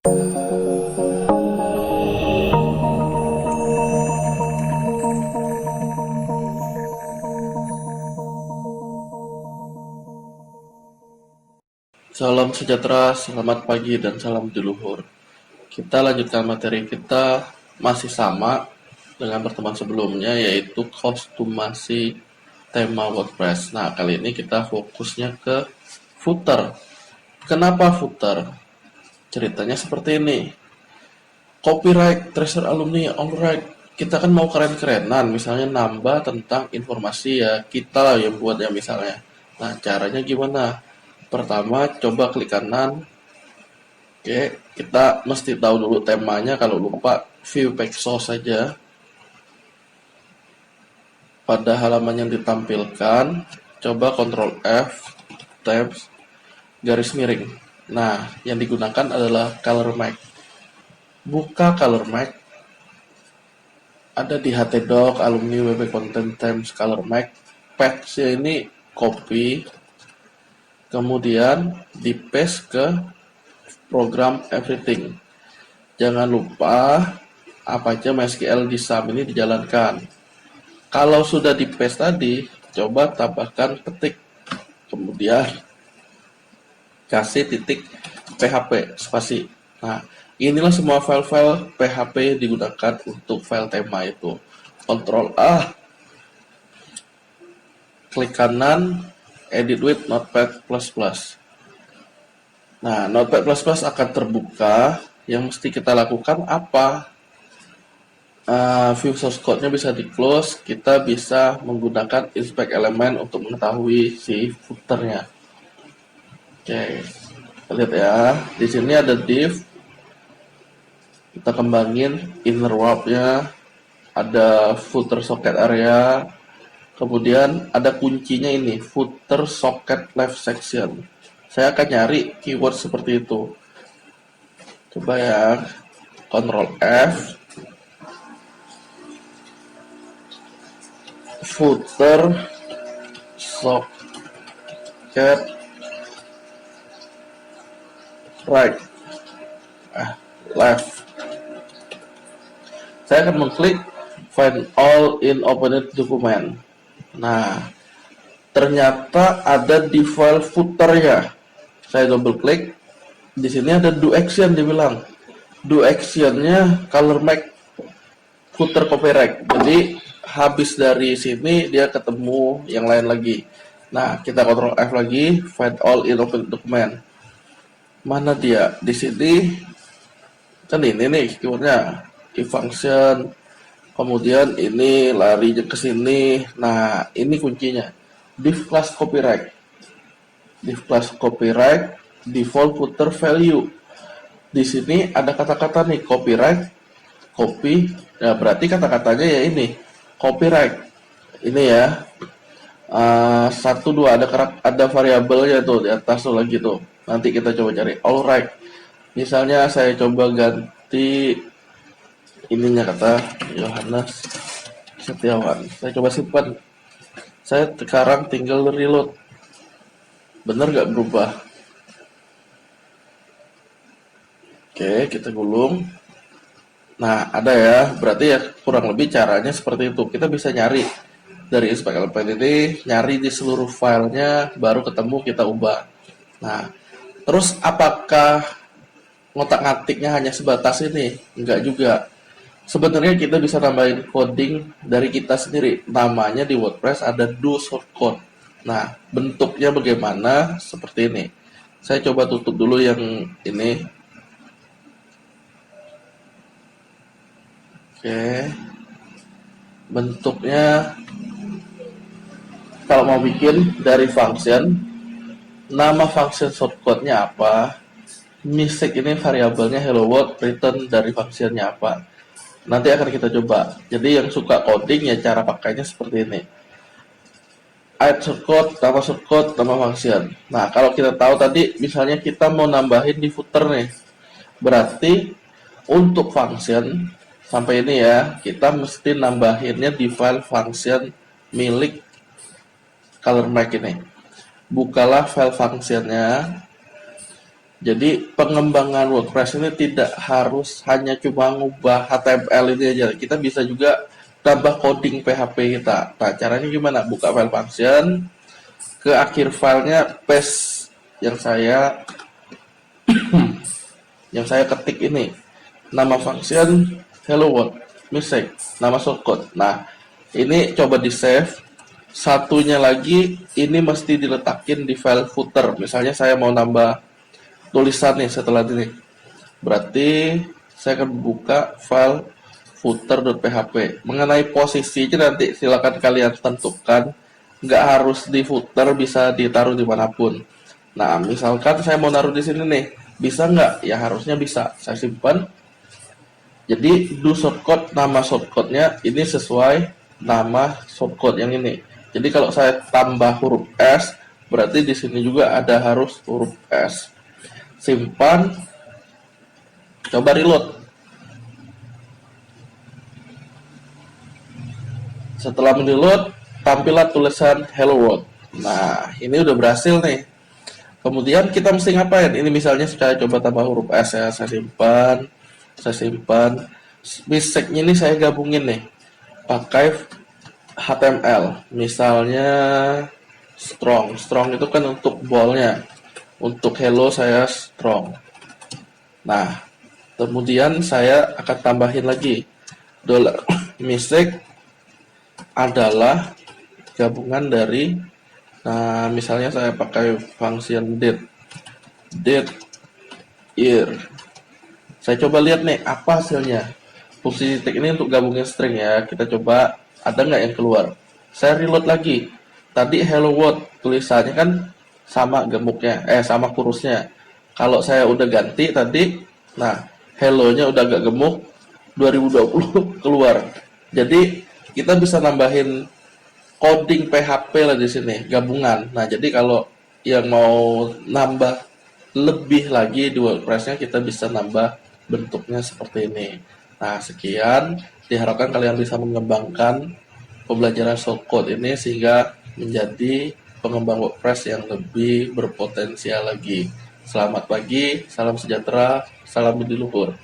Salam sejahtera, selamat pagi, dan salam leluhur. Kita lanjutkan materi kita masih sama dengan pertemuan sebelumnya, yaitu kostumasi tema WordPress. Nah, kali ini kita fokusnya ke footer. Kenapa footer? Ceritanya seperti ini. Copyright, Treasure Alumni, alright. Kita kan mau keren-kerenan, misalnya nambah tentang informasi ya, kita lah yang buat ya misalnya. Nah, caranya gimana? Pertama, coba klik kanan. Oke, kita mesti tahu dulu temanya. Kalau lupa, view pixel saja. Pada halaman yang ditampilkan, coba Ctrl F, tabs, garis miring. Nah, yang digunakan adalah Color Max. Buka Color Max. Ada di htdoc, alumni, wp content, themes, Color Max. Path-nya ini copy, kemudian di paste ke program everything. Jangan lupa apa aja MySQL di SAM ini dijalankan. Kalau sudah di paste tadi, coba tambahkan ketik, kemudian kasih titik php spasi. Nah, inilah semua file-file PHP yang digunakan untuk file tema itu. Ctrl A, klik kanan, edit with Notepad++. Nah, Notepad++ akan terbuka. Yang mesti kita lakukan apa? View source code-nya bisa di close. Kita bisa menggunakan inspect element untuk mengetahui si footer-nya. Oke, lihat ya. Di sini ada div. Kita kembangin inner wrap-nya. Ada footer socket area. Kemudian ada kuncinya ini, footer socket left section. Saya akan nyari keyword seperti itu. Coba ya, Ctrl F, footer socket right, left. Saya akan mengklik find all in opened document. Nah, ternyata ada di file footer-nya. Saya double klik. Di sini ada do action, dibilang do action-nya Color Max footer copyright. Jadi habis dari sini dia ketemu yang lain lagi. Nah, kita Ctrl F lagi, find all in open document. Mana dia? Di sini kan ini nih keywordnya, if function. Kemudian ini lari ke sini. Nah, ini kuncinya. Div class copyright. Div class copyright default footer value. Di sini ada kata-kata nih copyright, copy. Ya berarti kata-katanya ya ini copyright. Ini ya. 1 2 ada variabelnya tuh di atas tuh lagi tuh. Nanti kita coba cari. Alright. Misalnya saya coba ganti ininya, kata Yohanes Setiawan. Saya coba simpan. Saya sekarang tinggal reload. Bener gak berubah? Oke, kita gulung. Nah, ada ya. Berarti ya kurang lebih caranya seperti itu. Kita bisa nyari dari inspect element ini, nyari di seluruh filenya, baru ketemu kita ubah. Nah, terus apakah ngotak-ngatiknya hanya sebatas ini? Enggak juga. Sebenarnya kita bisa tambahin coding dari kita sendiri. Namanya di WordPress ada do shortcode. Nah, bentuknya bagaimana? Seperti ini. Saya coba tutup dulu yang ini. Oke. Bentuknya kalau mau bikin dari function, nama function shortcode-nya apa? Mistake ini variabelnya hello world, return dari functionnya apa? Nanti akan kita coba. Jadi yang suka coding ya cara pakainya seperti ini. Add shortcode, nama function. Nah, kalau kita tahu tadi misalnya kita mau nambahin di footer nih. Berarti untuk function sampai ini ya, kita mesti nambahinnya di file function milik Color Max ini. Bukalah file functionnya. Jadi pengembangan WordPress ini tidak harus hanya cuma ngubah HTML ini aja. Kita bisa juga tambah coding PHP kita. Nah, caranya gimana? Buka file function, ke akhir filenya paste yang saya ketik ini. Nama function hello world, mistake, nama shortcode. Nah, ini coba di save. Satunya lagi ini mesti diletakin di file footer. Misalnya saya mau nambah tulisan nih setelah ini. Berarti saya akan buka file footer.php. Mengenai posisinya nanti silakan kalian tentukan. Nggak harus di footer, bisa ditaruh dimanapun. Nah, misalkan saya mau naruh di sini nih, bisa nggak? Ya harusnya bisa. Saya simpan. Jadi do shortcode, nama shortcode-nya ini sesuai nama shortcode yang ini. Jadi kalau saya tambah huruf S, berarti di sini juga ada harus huruf S. Simpan, coba reload. Setelah reload, tampillah tulisan hello world. Nah, ini udah berhasil nih. Kemudian kita mesti ngapain? Ini misalnya saya coba tambah huruf S ya, saya simpan. Mistake-nya ini saya gabungin nih, pakai HTML. Misalnya strong itu kan untuk boldnya. Untuk hello saya strong. Nah, kemudian saya akan tambahin lagi dollar mistake adalah gabungan dari, nah misalnya saya pakai function date year. Saya coba lihat nih apa hasilnya. Fungsi titik ini untuk gabungin string ya. Kita coba ada nggak yang keluar. Saya reload lagi. Tadi hello world tulisannya kan sama gemuknya, sama kurusnya. Kalau saya udah ganti tadi, nah hello-nya udah agak gemuk, 2020 keluar. Jadi kita bisa nambahin coding PHP lah di sini, gabungan. Nah, jadi kalau yang mau nambah lebih lagi di WordPress-nya, kita bisa nambah bentuknya seperti ini. Nah, sekian. Diharapkan kalian bisa mengembangkan pembelajaran shortcode ini sehingga menjadi pengembang WordPress yang lebih berpotensial lagi. Selamat pagi, salam sejahtera, salam budi luhur.